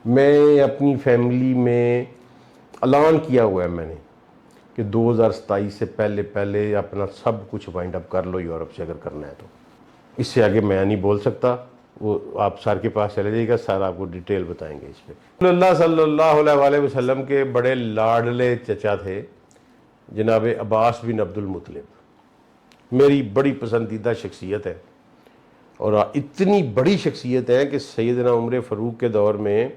میں اپنی فیملی میں اعلان کیا ہوا ہے میں نے کہ 2027 سے پہلے اپنا سب کچھ وائنڈ اپ کر لو یورپ سے اگر کرنا ہے تو. اس سے آگے میں نہیں بول سکتا. وہ آپ سر کے پاس چلے جائیے گا, سر آپ کو ڈیٹیل بتائیں گے اس پہ. اللہ صلی اللہ علیہ وسلم کے بڑے لاڈلے چچا تھے جناب عباس بن عبد المطلب. میری بڑی پسندیدہ شخصیت ہے, اور اتنی بڑی شخصیت ہے کہ سیدنا عمر فاروق کے دور میں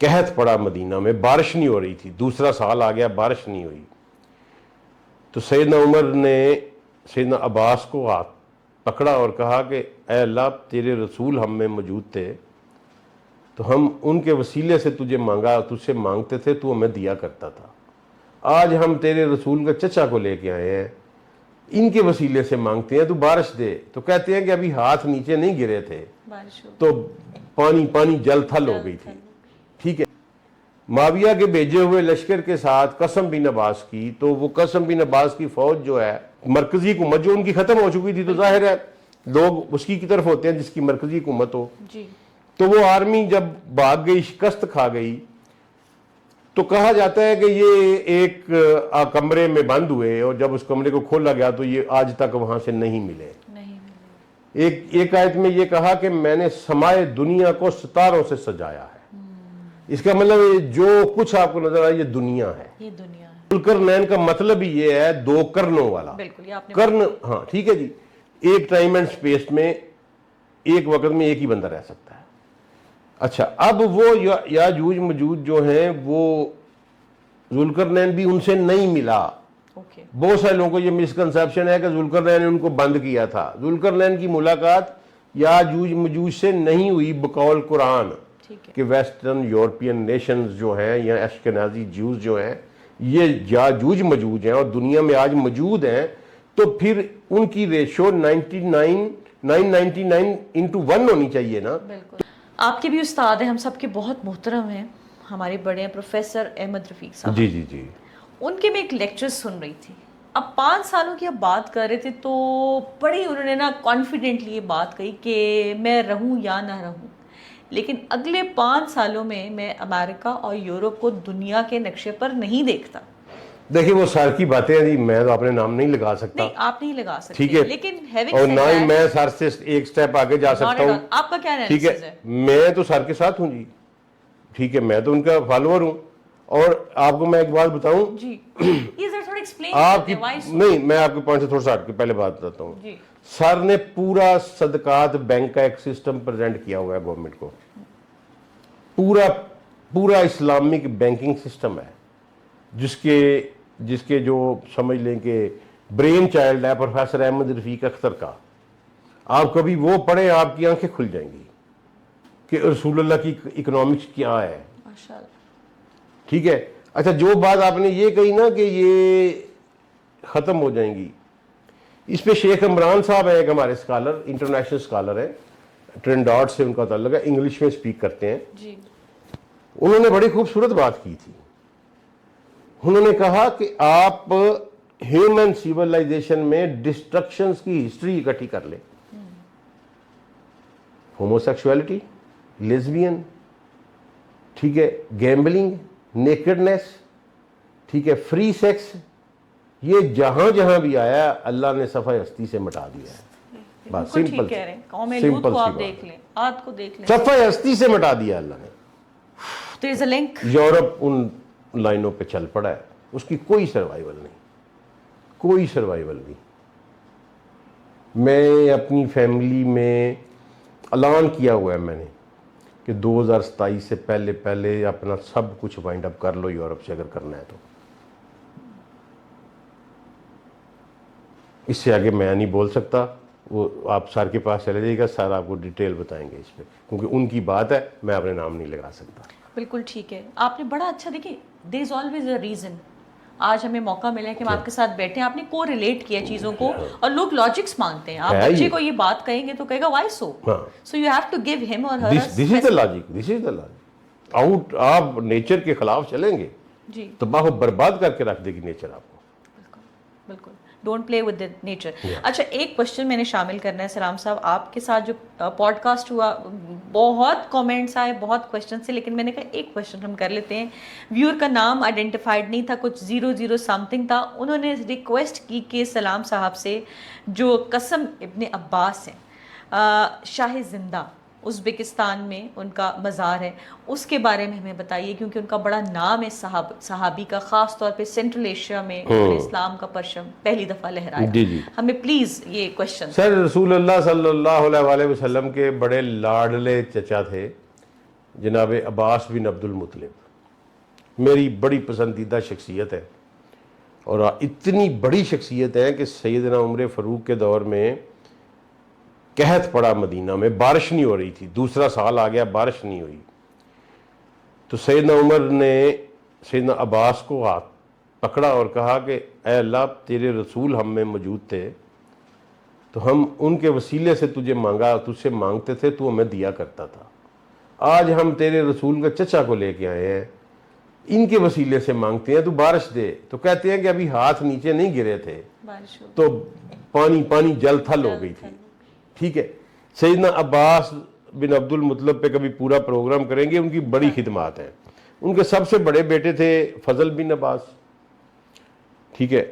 قحط پڑا مدینہ میں, بارش نہیں ہو رہی تھی, دوسرا سال آ گیا بارش نہیں ہوئی. تو سیدنا عمر نے سیدنا عباس کو ہاتھ پکڑا اور کہا کہ اے اللہ, تیرے رسول ہم میں موجود تھے تو ہم ان کے وسیلے سے تجھ سے مانگتے تھے, تو ہمیں دیا کرتا تھا. آج ہم تیرے رسول کا چچا کو لے کے آئے ہیں, ان کے وسیلے سے مانگتے ہیں تو بارش دے. تو کہتے ہیں کہ ابھی ہاتھ نیچے نہیں گرے تھے تو پانی جل تھل ہو گئی تھی. ٹھیک ہے, معاویہ کے بھیجے ہوئے لشکر کے ساتھ قسم بن عباس کی, تو وہ قسم بن عباس کی فوج جو ہے, مرکزی حکومت جو ان کی ختم ہو چکی تھی, تو ظاہر ہے لوگ اس کی طرف ہوتے ہیں جس کی مرکزی حکومت ہو. تو وہ آرمی جب بھاگ گئی, شکست کھا گئی, تو کہا جاتا ہے کہ یہ ایک کمرے میں بند ہوئے, اور جب اس کمرے کو کھولا گیا تو یہ آج تک وہاں سے نہیں ملے. ایک آیت میں یہ کہا کہ میں نے سمائے دنیا کو ستاروں سے سجایا ہے. اس کا مطلب جو کچھ آپ کو نظر آئے یہ دنیا ہے. ذوالقرنین کا مطلب ہی یہ ہے دو کرنوں والا. کرن, ہاں ٹھیک ہے جی, ایک ٹائم اینڈ سپیس میں ایک وقت میں ایک ہی بندہ رہ سکتا ہے. اچھا, اب وہ یاجوج مجوج جو ہیں وہ ذوالقرنین بھی ان سے نہیں ملا. بہت سارے لوگوں کو یہ مسکنسیپشن ہے کہ ذوالقرنین نے ان کو بند کیا تھا. ذوالقرنین کی ملاقات یاجوج مجوج سے نہیں ہوئی بقول قرآن, کہ ویسٹرن یورپین نیشنز جو ہیں یا اشکنازی جیوز جو ہیں یہ یاجوج مجوج ہیں اور دنیا میں آج موجود ہیں, تو پھر ان کی ریشو 999:1 ہونی چاہیے نا. آپ کے بھی استاد ہیں, ہم سب کے بہت محترم ہیں, ہمارے بڑے ہیں پروفیسر احمد رفیق صاحب. جی ان کے میں ایک لیکچر سن رہی تھی. اب 5 سالوں کی اب بات کر رہے تھے, تو بڑی انہوں نے نا کانفیڈنٹلی یہ بات کہی کہ میں رہوں یا نہ رہوں, لیکن اگلے 5 سالوں میں امریکہ اور یورپ کو دنیا کے نقشے پر نہیں دیکھتا. دیکھیں وہ سر کی باتیں ہیں جی, میں تو اپنے نام نہیں لگا سکتا. نہیں, آپ نہیں لگا سکتے, ٹھیک ہے, لیکن اور نہ ہی میں سر سے ایک سٹیپ آگے جا سکتا ہوں. آپ کا کیا ٹھیک ہے, میں تو سر کے ساتھ ہوں جی. ٹھیک ہے, میں تو ان کا فالوور ہوں. اور آپ کو میں ایک بات بتاؤں جی, آپ کی, نہیں میں آپ کے پوائنٹ سے تھوڑا سا ہٹ کے پہلے بات بتاتا ہوں. سر نے پورا صدقات بینک کا ایک سسٹم پریزنٹ کیا ہوا ہے گورنمنٹ کو. پورا اسلامک بینکنگ سسٹم ہے, جس کے جو سمجھ لیں کہ برین چائلڈ ہے پروفیسر احمد رفیق اختر کا. آپ کبھی وہ پڑھیں, آپ کی آنکھیں کھل جائیں گی کہ رسول اللہ کی اکنامکس کیا ہے. ٹھیک ہے. اچھا, جو بات آپ نے یہ کہی نا کہ یہ ختم ہو جائیں گی, اس پہ شیخ عمران صاحب ہیں ایک ہمارے اسکالر, انٹرنیشنل اسکالر ہیں, ٹرینڈاڈ سے ان کا تعلق ہے, انگلش میں اسپیک کرتے ہیں. انہوں نے بڑی خوبصورت بات کی تھی. انہوں نے کہا کہ آپ ہیومن سیولائزیشن میں ڈسٹرکشنز کی ہسٹری اکٹھی کر لیں. ہوموسیکشوالٹی, لیزبین, ٹھیک ہے, گیمبلنگ, نیکڈنس, ٹھیک ہے, فری سیکس, یہ جہاں جہاں بھی آیا اللہ نے صفحہ ہستی سے مٹا دیا ہے. بس سمپل صفحہ ہستی سے مٹا دیا اللہ نے. یورپ ان لائنوں پہ چل پڑا ہے, اس کی کوئی سروائیول نہیں, کوئی سروائیول نہیں. میں اپنی فیملی میں اعلان کیا ہوا ہے میں نے کہ 2027 سے پہلے اپنا سب کچھ وائنڈ اپ کر لو یورپ سے اگر کرنا ہے تو. اس سے آگے میں نہیں بول سکتا. وہ آپ سر کے پاس چلے جائیے گا, سر آپ کو ڈیٹیل بتائیں گے اس پہ, کیونکہ ان کی بات ہے, میں اپنے نام نہیں لگا سکتا. بالکل ٹھیک ہے, آپ نے بڑا اچھا, دیکھیں دیر از آلویز اے ریزن. آج ہمیں موقع ملا ہے کہ ہم آپ کے ساتھ بیٹھیں, آپ نے کو ریلیٹ کیا چیزوں کو, اور لوگ لاجکس مانگتے ہیں. آپ بچے کو یہ بات کہیں گے تو کہے گا why so you have to give him اور her. This is the logic, this is the logic. آؤٹ آپ نیچر کے خلاف چلیں گے, تباہ و برباد کر کے رکھ دے گی نیچر آپ کو. بالکل. Don't play with nature. اچھا ایک کوشچن میں نے شامل کرنا ہے سلام صاحب, آپ کے ساتھ جو پوڈ کاسٹ ہوا بہت کامنٹس آئے, بہت کوشچن سے, لیکن میں نے کہا ایک کوشچن ہم کر لیتے ہیں. ویور کا نام آئیڈینٹیفائڈ نہیں تھا, کچھ 00 سم تھنگ تھا. انہوں نے ریکویسٹ کی کہ سلام صاحب سے جو قاسم ابن عباس ہیں, شاہ زندہ ازبکستان میں ان کا مزار ہے, اس کے بارے میں ہمیں بتائیے, کیونکہ ان کا بڑا نام ہے صحابی کا, خاص طور پہ سینٹرل ایشیا میں انہوں نے اسلام کا پرچم پہلی دفعہ لہرایا. جی ہمیں پلیز یہ کوشچن. سر رسول اللہ صلی اللہ علیہ وسلم کے بڑے لاڈلے چچا تھے جناب عباس بن عبد المطلب. میری بڑی پسندیدہ شخصیت ہے, اور اتنی بڑی شخصیت ہے کہ سیدنا عمر فاروق کے دور میں قحط پڑا مدینہ میں, بارش نہیں ہو رہی تھی, دوسرا سال آ گیا بارش نہیں ہوئی, تو سیدنا عمر نے سیدنا عباس کو ہاتھ پکڑا اور کہا کہ اے اللہ تیرے رسول ہم میں موجود تھے تو ہم ان کے وسیلے سے تجھے مانگا, تجھ سے مانگتے تھے, تو ہمیں دیا کرتا تھا. آج ہم تیرے رسول کا چچا کو لے کے آئے ہیں, ان کے وسیلے سے مانگتے ہیں تو بارش دے. تو کہتے ہیں کہ ابھی ہاتھ نیچے نہیں گرے تھے تو پانی جل تھل ہو گئی تھی. ٹھیک ہے, سیدنا عباس بن عبد المطلب پہ کبھی پورا پروگرام کریں گے, ان کی بڑی خدمات ہیں. ان کے سب سے بڑے بیٹے تھے فضل بن عباس, ٹھیک ہے,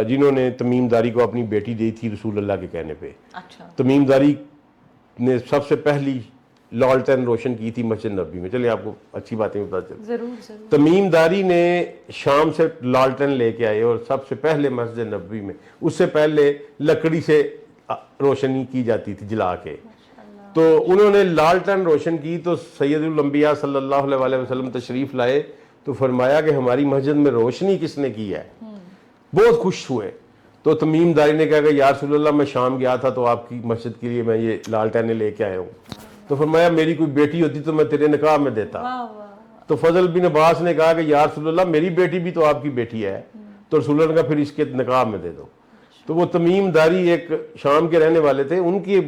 جنہوں نے تمیم داری کو اپنی بیٹی دی تھی رسول اللہ کے کہنے پہ. تمیم داری نے سب سے پہلی لالٹین روشن کی تھی مسجد نبوی میں. چلیں آپ کو اچھی باتیں بتا چلیں. تمیم داری نے شام سے لالٹین لے کے آئے اور سب سے پہلے مسجد نبوی میں, اس سے پہلے لکڑی سے روشنی کی جاتی تھی جلا کے, تو انہوں نے لالٹین روشن کی. تو سید الانبیاء صلی اللہ علیہ وسلم تشریف لائے تو فرمایا کہ ہماری مسجد میں روشنی کس نے کی ہے, بہت خوش ہوئے. تو تمیم داری نے کہا کہ یا رسول اللہ میں شام گیا تھا تو آپ کی مسجد کے لیے میں یہ لالٹینیں لے کے آیا ہوں. تو فرمایا میری کوئی بیٹی ہوتی تو میں تیرے نکاح میں دیتا. تو فضل بن عباس نے کہا کہ یا رسول اللہ میری بیٹی بھی تو آپ کی بیٹی ہے, تو رسول اللہ نے کہا پھر اس کے نکاح میں دے دو. تو وہ تمیم داری ایک شام کے رہنے والے تھے, ان کی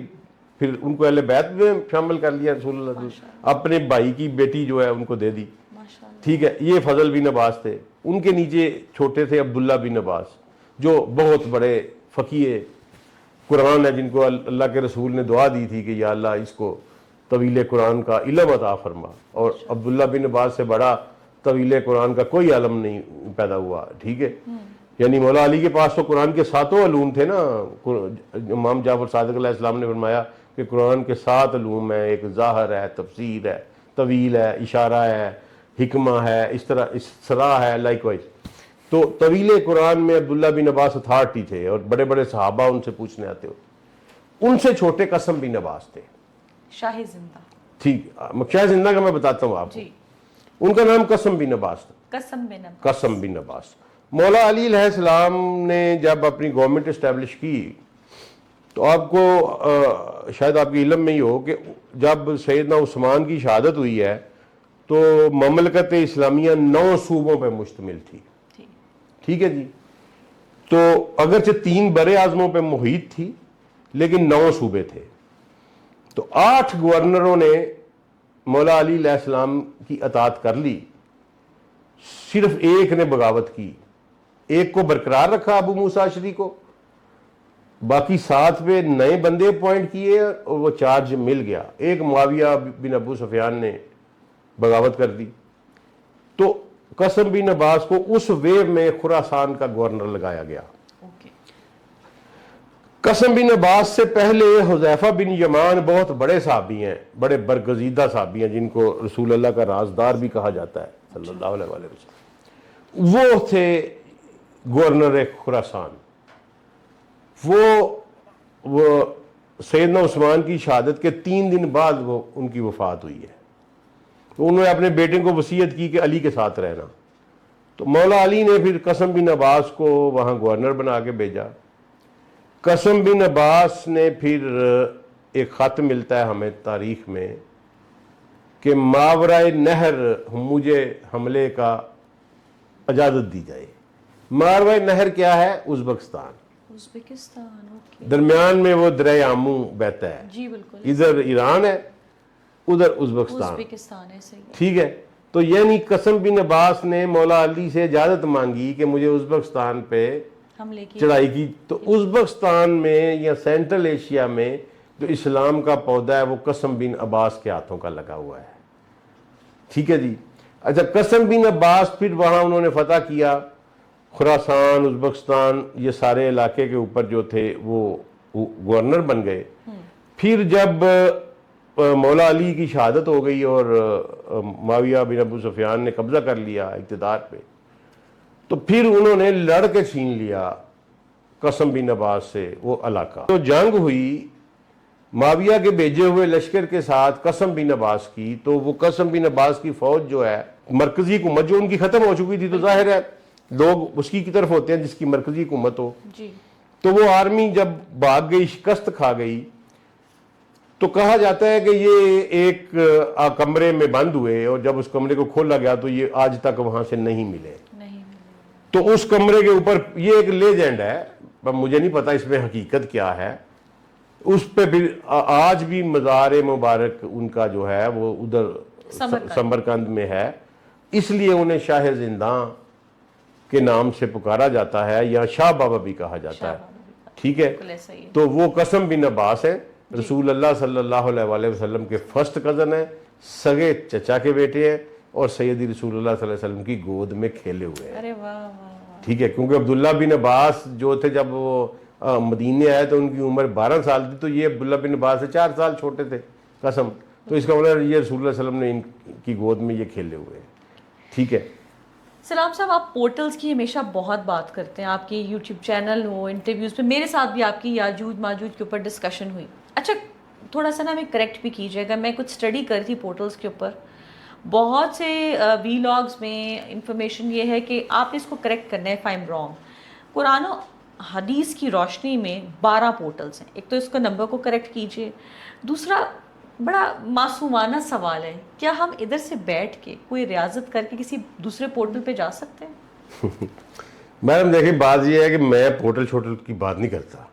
پھر ان کو اہل بیت میں شامل کر لیا رسول اللہ نے, اپنے بھائی کی بیٹی جو ہے ان کو دے دی. ٹھیک ہے, یہ فضل بن عباس تھے. ان کے نیچے چھوٹے تھے عبداللہ بن عباس, جو بہت بڑے فقیہ قرآن ہے, جن کو اللہ کے رسول نے دعا دی تھی کہ یا اللہ اس کو طویل قرآن کا علم عطا فرما. اور عبداللہ بن عباس سے بڑا طویل قرآن کا کوئی علم نہیں پیدا ہوا. ٹھیک ہے, یعنی مولا علی کے پاس تو قرآن کے 7 علوم تھے نا. امام جعفر صادق علیہ السلام نے فرمایا کہ قرآن کے 7 علوم ہیں, ایک ظاہر ہے, تفسیر ہے, طویل ہے, اشارہ ہے, حکمہ ہے, اس طرح اسراء ہے, لائک وائز. تو طویل قرآن میں عبداللہ بن عباس اتھارٹی تھے, اور بڑے بڑے صحابہ ان سے پوچھنے آتے ہو. ان سے چھوٹے قاسم بن عباس تھے, شاہ زندہ. ٹھیک, شاہ زندہ کا میں بتاتا ہوں آپ کو. ان کا نام قاسم بن عباس تھا. قاسم بن عباس. مولا علی علیہ السلام نے جب اپنی گورنمنٹ اسٹیبلش کی تو آپ کو شاید آپ کے علم میں ہی ہو کہ جب سیدنا عثمان کی شہادت ہوئی ہے تو مملکت اسلامیہ 9 صوبوں پہ مشتمل تھی. ٹھیک ہے جی, تو اگرچہ 3 بر اعظموں پہ محیط تھی لیکن 9 صوبے تھے. تو 8 گورنروں نے مولا علی علیہ السلام کی اطاعت کر لی, صرف ایک نے بغاوت کی. ایک کو برقرار رکھا ابو موسیٰ اشعری کو, باقی 7 پہ نئے بندے اپوائنٹ کیے اور وہ چارج مل گیا. ایک معاویہ بن ابو سفیان نے بغاوت کر دی. تو قاسم بن عباس کو اس ویو میں خراسان کا گورنر لگایا گیا. قاسم بن عباس سے پہلے حذیفہ بن یمان بہت بڑے صحابی ہیں, بڑے برگزیدہ صحابی ہیں, جن کو رسول اللہ کا رازدار بھی کہا جاتا ہے صلی اللہ علیہ وسلم. وہ تھے گورنر خراسان. وہ سیدنا عثمان کی شہادت کے 3 دن بعد وہ ان کی وفات ہوئی ہے. تو انہوں نے اپنے بیٹے کو وصیت کی کہ علی کے ساتھ رہنا. تو مولا علی نے پھر قاسم بن عباس کو وہاں گورنر بنا کے بھیجا. قاسم بن عباس نے پھر ایک خط ملتا ہے ہمیں تاریخ میں کہ ماورائے نہر مجھے حملے کا اجازت دی جائے. ماورائے نہر کیا ہے؟ ازبکستان. درمیان میں وہ دریا آمو بہتا ہے. جی بالکل, ادھر ایران ہے, ادھر ازبکستان ہے. ٹھیک ہے, تو یعنی قاسم بن عباس نے مولا علی سے اجازت مانگی کہ مجھے ازبکستان پہ حملے کی چڑھائی کی. تو ازبکستان میں یا سینٹرل ایشیا میں جو اسلام کا پودا ہے وہ قاسم بن عباس کے ہاتھوں کا لگا ہوا ہے. ٹھیک ہے جی. اچھا قاسم بن عباس پھر وہاں انہوں نے فتح کیا, خراسان, ازبکستان, یہ سارے علاقے کے اوپر جو تھے وہ گورنر بن گئے. پھر جب مولا علی کی شہادت ہو گئی اور معاویہ بن ابو سفیان نے قبضہ کر لیا اقتدار پہ, تو پھر انہوں نے لڑ کے چھین لیا قاسم بن عباس سے وہ علاقہ. تو جنگ ہوئی معاویہ کے بھیجے ہوئے لشکر کے ساتھ قاسم بن عباس کی, تو وہ قاسم بن عباس کی فوج جو ہے, مرکزی حکومت جو ان کی ختم ہو چکی تھی, تو ظاہر ہے لوگ اس کی طرف ہوتے ہیں جس کی مرکزی حکومت ہو. جی. تو وہ آرمی جب بھاگ گئی, شکست کھا گئی, تو کہا جاتا ہے کہ یہ ایک کمرے میں بند ہوئے, اور جب اس کمرے کو کھولا گیا تو یہ آج تک وہاں سے نہیں ملے. تو اس کمرے کے اوپر یہ ایک لیجنڈ ہے, مجھے نہیں پتا اس میں حقیقت کیا ہے, اس پہ پھر آج بھی مزار مبارک ان کا جو ہے وہ ادھر سمرقند میں ہے, اس لیے انہیں شاہ زنداں کے نام سے پکارا جاتا ہے, یا شاہ بابا بھی کہا جاتا ہے. ٹھیک ہے. تو وہ قاسم بن عباس ہیں, رسول اللہ صلی اللہ علیہ وآلہ وسلم کے فرسٹ کزن ہیں, سگے چچا کے بیٹے ہیں, اور سیدی رسول اللہ صلی اللہ علیہ وسلم کی گود میں کھیلے ہوئے ہیں. ٹھیک ہے. کیونکہ عبداللہ بن عباس جو تھے جب وہ مدینے آئے تو ان کی عمر 12 سال تھی, تو یہ عبداللہ بن عباس سے 4 سال چھوٹے تھے قاسم. تو اس کا مطلب یہ رسول اللہ صلی اللہ علیہ وسلم نے ان کی گود میں یہ کھیلے ہوئے ہیں. ٹھیک ہے. سلام صاحب, آپ پورٹلز کی ہمیشہ بہت بات کرتے ہیں, آپ کی یوٹیوب چینل ہو, انٹرویوز پہ میرے ساتھ بھی آپ کی یاجوج ماجوج کے اوپر ڈسکشن ہوئی. اچھا تھوڑا سا نا ہمیں کریکٹ بھی کیجیے گا, میں کچھ اسٹڈی کر تھی پورٹلز کے اوپر, بہت سے وی لاگز میں انفارمیشن یہ ہے کہ آپ نے اس کو کریکٹ کرنا ہے اف آئی ایم رانگ. قرآن و حدیث کی روشنی میں 12 پورٹلز ہیں. ایک تو اس کا نمبر کو کریکٹ کیجیے. دوسرا بڑا معصومانہ سوال ہے, کیا ہم ادھر سے بیٹھ کے کوئی ریاضت کر کے کسی دوسرے پورٹل پہ جا سکتے ہیں؟ میڈم دیکھیں, بات یہ ہے کہ میں پورٹل چھوٹل کی بات نہیں کرتا.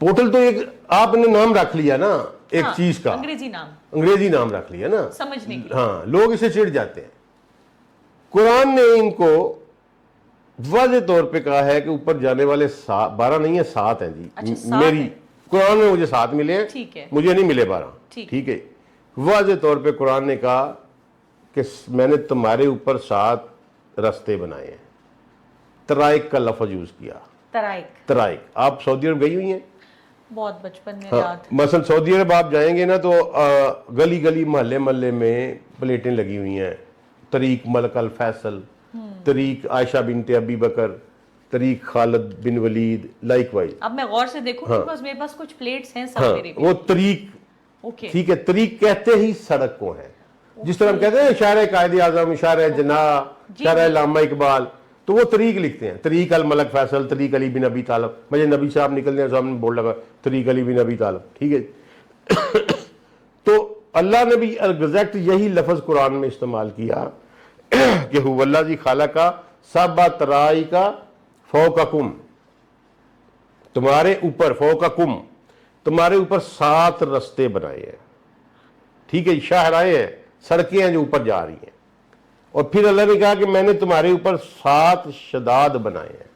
پورٹل تو ایک آپ نے نام رکھ لیا نا ایک چیز کا, انگریزی نام رکھ لیا نا سمجھنے کے. ہاں, لوگ اسے چڑ جاتے ہیں. قرآن نے ان کو واضح طور پہ کہا ہے کہ اوپر جانے والے 12 نہیں ہیں, 7 ہیں جی. میری قرآن میں مجھے 7 ملے ہیں, مجھے نہیں ملے 12. ٹھیک ہے. واضح طور پہ قرآن نے کہا کہ میں نے تمہارے اوپر 7 رستے بنائے ہیں. طرائق کا لفظ یوز کیا. طرائق. آپ سعودی عرب گئی ہوئی ہیں؟ بہت بچپن میں یاد. مثلا سعودی عرب آپ جائیں گے نا تو گلی گلی محلے محلے میں پلیٹیں لگی ہوئی ہیں, طریق ملک الفیصل, طریق عائشہ بنت ابی بکر, طریق خالد بن ولید, لائک وائز. اب میں غور سے دیکھوں کہ میرے پاس کچھ پلیٹس ہیں سب میرے وہ طریق. ٹھیک ہے. طریق کہتے ہی سڑک کو ہے, جس طرح ہم کہتے ہیں شاعر قائد اعظم, شاعر جناح, شاعر علامہ اقبال, تو وہ طریق لکھتے ہیں. طریق الملک فیصل, طریق علی بن ابی طالب. مجھے نبی صاحب نکلتے ہیں سامنے بورڈ لگا طریق علی بن ابی طالب. ٹھیک ہے. تو اللہ نے بھی ایگزیکٹ یہی لفظ قرآن میں استعمال کیا کہ هو الذی خلق سبع طرائق فوقکم, تمہارے اوپر, فوقکم تمہارے اوپر 7 رستے بنائے ہیں. ٹھیک ہے. شاہراہیں ہیں, سڑکیں ہیں جو اوپر جا رہی ہیں. اور پھر اللہ نے کہا کہ میں نے تمہارے اوپر 7 شداد بنائے ہیں.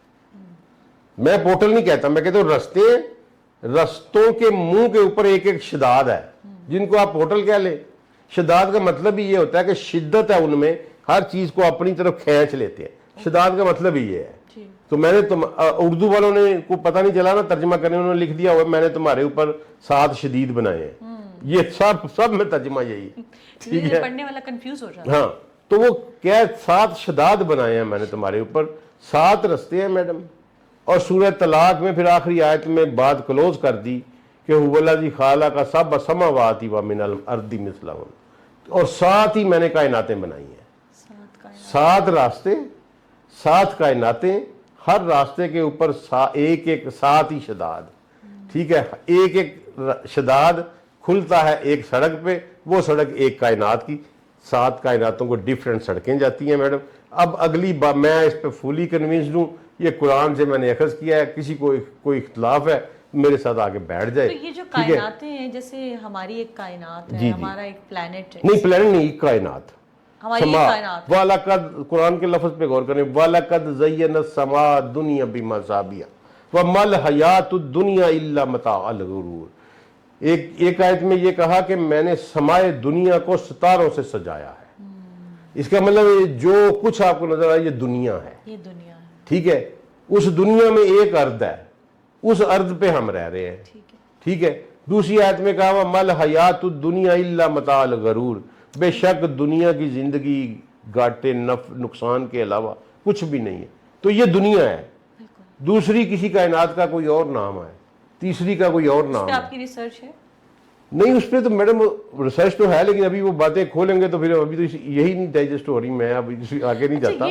میں پورٹل نہیں کہتا, میں کہتا ہوں رستے. رستوں کے منہ کے اوپر ایک ایک شداد ہے, جن کو آپ پورٹل کہہ لیں. شداد کا مطلب ہی یہ ہوتا ہے کہ شدت ہے ان میں, ہر چیز کو اپنی طرف کھینچ لیتے ہیں. شداد کا مطلب ہی یہ ہے. تو میں نے اردو والوں نے کو پتہ نہیں چلا نا ترجمہ کرنے, انہوں نے لکھ دیا ہوا میں نے تمہارے اوپر 7 شدید بنائے ہیں. یہ سب میں ترجمہ یہی. ٹھیک ہے. پڑھنے والا کنفیوز ہو جاتا. ہاں, تو وہ کیا 7 شداد بنائے ہیں میں نے تمہارے اوپر, 7 رستے ہیں میڈم. اور سورہ طلاق میں پھر آخری آیت میں بات کلوز کر دی کہ هو الذی خلق سبع سماوات ومن الارض مثلہن, اور 7 ہی میں نے کائناتیں بنائی ہیں. 7 راستے, 7 کائناتیں, ہر راستے کے اوپر ایک ایک 7 ہی شداد. ٹھیک ہے. ایک ایک شداد کھلتا ہے ایک سڑک پہ, وہ سڑک ایک کائنات کی. 7 کائناتوں کو ڈیفرنٹ سڑکیں جاتی ہیں میڈم. اب اگلی بار میں اس پہ فولی کنونسڈ ہوں, یہ قرآن سے میں نے اخذ کیا ہے. کسی کو کوئی اختلاف ہے میرے ساتھ آگے بیٹھ جائے. تو یہ جو کائناتیں ہیں, جیسے ہماری ایک کائنات ہے, ہمارا ایک پلانٹ ہے. نہیں, پلانٹ نہیں, کائنات. ہماری یہ کائنات وَلَقَدْ قرآن کے لفظ پہ غور کریں وَلَقَدْ زَيَّنَا السَّمَاءَ الدُّنْيَا بِمَصَابِيحَ وَمَا الْحَيَاةُ الدُّنْيَا إِلَّا مَتَاعُ الْغُرُورِ۔ ایک آیت میں یہ کہا کہ میں نے سمائے دنیا کو ستاروں سے سجایا ہے، اس کا مطلب جو کچھ آپ کو نظر آئے یہ دنیا ہے، یہ دنیا ہے، ٹھیک ہے، اس دنیا میں ایک ارض ہے، اس ارض پہ ہم رہ رہے ہیں، ٹھیک ہے۔ دوسری آیت میں کہا مَل حیات الدنیا الا متاع الغرور، بے شک دنیا کی زندگی گھاٹے نقصان کے علاوہ کچھ بھی نہیں ہے۔ تو یہ دنیا ہے، دوسری کسی کائنات کا کوئی اور نام ہے، تیسری کا کوئی اور نام ہے۔ آپ کی ریسرچ ہے؟ نہیں اس پہ تو میڈم ریسرچ تو ہے، لیکن ابھی وہ باتیں کھولیں گے تو پھر ابھی تو یہی نہیں ڈائجسٹ ہو رہی، میں ابھی آگے نہیں جاتا،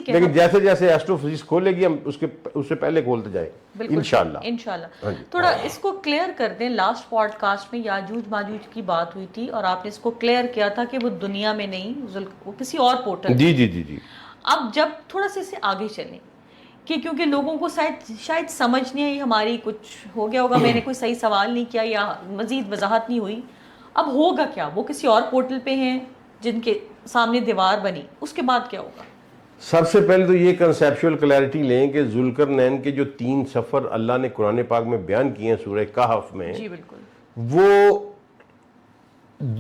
لیکن جیسے جیسے ایسٹرو فزکس کھولے گی ہم اس سے پہلے کھولتے جائیں انشاءاللہ۔ انشاءاللہ تھوڑا اس کو کلیئر کر دیں۔ لاسٹ پوڈ کاسٹ میں یاجوج ماجوج کی بات ہوئی تھی اور آپ نے اس کو کلیئر کیا تھا کہ وہ دنیا میں نہیں، وہ کسی اور پورٹل۔ جی جی جی جی۔ اب جب تھوڑا سا اسے آگے چلیں کہ کیونکہ لوگوں کو شاید سمجھ نہیں آئی، ہماری کچھ ہو گیا ہوگا، میں نے کوئی صحیح سوال نہیں کیا یا مزید وضاحت نہیں ہوئی، اب ہوگا کیا؟ وہ کسی اور پورٹل پہ ہیں جن کے سامنے دیوار بنی، اس کے بعد کیا ہوگا؟ سب سے پہلے تو یہ کنسیپچول کلیئرٹی لیں کہ ذوالقرنین کے جو 3 سفر اللہ نے قرآن پاک میں بیان کیے ہیں سورہ کہف میں، جی بالکل، وہ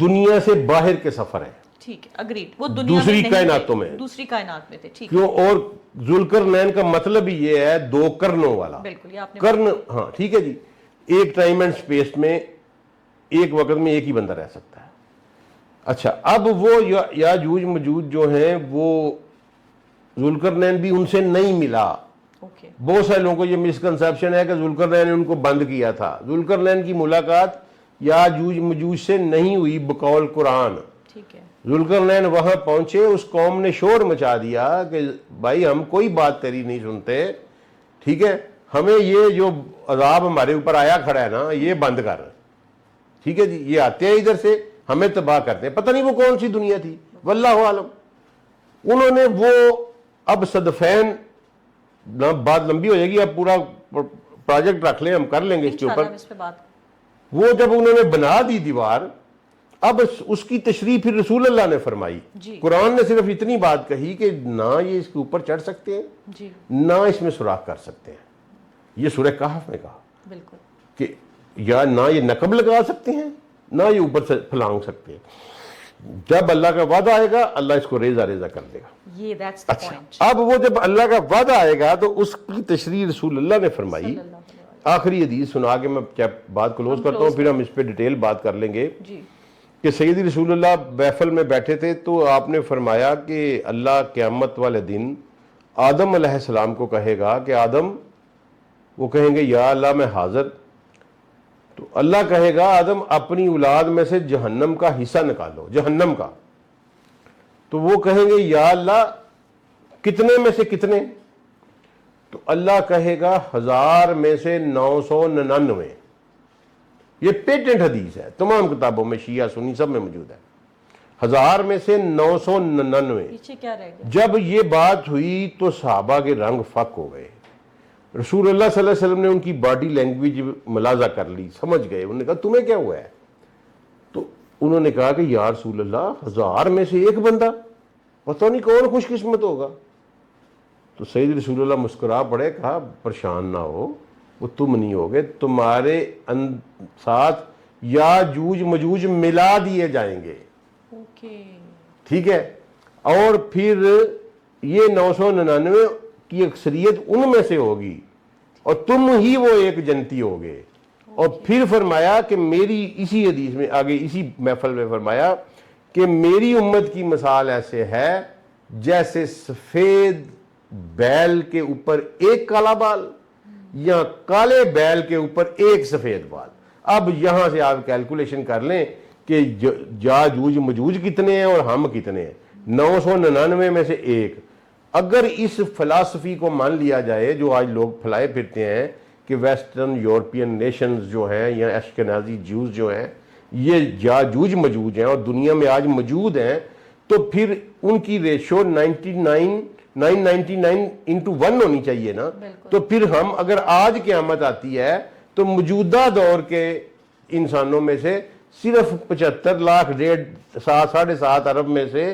دنیا سے باہر کے سفر ہیں، ٹھیک ہے، اگریڈ، وہ دنیا دوسری میں کائناتوں میں، دوسری کائنات میں تھے، ٹھیک کیوں؟ اور ذوالقرنین کا مطلب ہی یہ ہے 2 کرنوں والا، بالکل، یہ آپ نے کرن، ہاں ٹھیک ہے جی، ایک ٹائم اینڈ سپیس میں ایک وقت میں ایک ہی بندہ رہ سکتا ہے۔ اچھا، اب وہ یاجوج مجوج جو ہیں وہ ذوالقرنین بھی ان سے نہیں ملا۔ اوکے، بہت سارے لوگوں کو یہ مسکنسیپشن ہے کہ ذوالقرنین نے ان کو بند کیا تھا۔ ذوالقرنین کی ملاقات یاجوج مجوج سے نہیں ہوئی بقول قرآن۔ ٹھیک ہے، ذوالقرنین وہاں پہنچے، اس قوم نے شور مچا دیا کہ بھائی ہم کوئی بات تیری نہیں سنتے، ٹھیک ہے، ہمیں یہ جو عذاب ہمارے اوپر آیا کھڑا ہے نا یہ بند کر، ٹھیک ہے جی، یہ آتے ہیں ادھر سے ہمیں تباہ کرتے ہیں۔ پتہ نہیں وہ کون سی دنیا تھی، واللہ عالم۔ انہوں نے وہ اب صدفین، بات لمبی ہو جائے گی، اب پورا پروجیکٹ رکھ لیں، ہم کر لیں گے اس کے اوپر۔ اس پہ بات، وہ جب انہوں نے بنا دی دیوار، اب اس کی تشریح پھر رسول اللہ نے فرمائی۔ قرآن نے صرف اتنی بات کہی کہ نہ یہ اس کے اوپر چڑھ سکتے ہیں، نہ اس میں سوراخ کر سکتے ہیں۔ یہ سورہ کہف میں کہا بالکل کہ یا نہ یہ نقب لگا سکتے ہیں، نہ یہ اوپر سے پھلانگ سکتے ہیں۔ جب اللہ کا وعدہ آئے گا اللہ اس کو ریزہ ریزہ کر دے گا۔ یہ that's the point۔ اب وہ جب اللہ کا وعدہ آئے گا تو اس کی تشریح رسول اللہ نے فرمائی۔ آخری حدیث سنا کے میں بات کلوز کرتا ہوں، پھر ہم اس پہ ڈیٹیل بات کر لیں گے کہ سیدی رسول اللہ محفل میں بیٹھے تھے تو آپ نے فرمایا کہ اللہ قیامت والے دن آدم علیہ السلام کو کہے گا کہ آدم، وہ کہیں گے یا اللہ میں حاضر، تو اللہ کہے گا آدم اپنی اولاد میں سے جہنم کا حصہ نکالو، جہنم کا۔ تو وہ کہیں گے یا اللہ کتنے میں سے کتنے؟ تو اللہ کہے گا 1000 میں سے 999۔ یہ پیٹنٹ حدیث ہے، تمام کتابوں میں، شیعہ سنی سب میں موجود ہے، 1000 میں سے 999۔ پیچھے کیا رہ گیا؟ جب یہ بات ہوئی تو صحابہ کے رنگ فک ہو گئے۔ رسول اللہ صلی اللہ علیہ وسلم نے ان کی باڈی لینگویج ملاحظہ کر لی، سمجھ گئے، انہوں نے کہا تمہیں کیا ہوا ہے؟ تو انہوں نے کہا کہ یا رسول اللہ 1000 میں سے ایک بندہ، پتہ نہیں کون خوش قسمت ہوگا۔ تو سید رسول اللہ مسکرا پڑے، کہا پریشان نہ ہو، وہ تم نہیں ہوگے، تمہارے ساتھ یاجوج مجوج ملا دیے جائیں گے، ٹھیک ہے، اور پھر یہ 999 کی اکثریت ان میں سے ہوگی اور تم ہی وہ ایک جنتی ہوگے۔ اور پھر فرمایا کہ میری، اسی حدیث میں آگے اسی محفل میں فرمایا کہ میری امت کی مثال ایسے ہے جیسے سفید بیل کے اوپر ایک کالا بال یا کالے بیل کے اوپر ایک سفید بال۔ اب یہاں سے آپ کیلکولیشن کر لیں کہ یاجوج مجوج کتنے ہیں اور ہم کتنے ہیں، 999 میں سے ایک۔ اگر اس فلسفی کو مان لیا جائے جو آج لوگ پھیلائے پھرتے ہیں کہ ویسٹرن یورپین نیشنز جو ہیں یا اشکنازی جیوز جو ہیں یہ یاجوج مجوج ہیں اور دنیا میں آج موجود ہیں، تو پھر ان کی ریشو 999 into 1 ہونی چاہیے نا۔ تو پھر ہم اگر آج قیامت آتی ہے تو موجودہ دور کے انسانوں میں سے صرف 75 لاکھ 7.5 ارب میں سے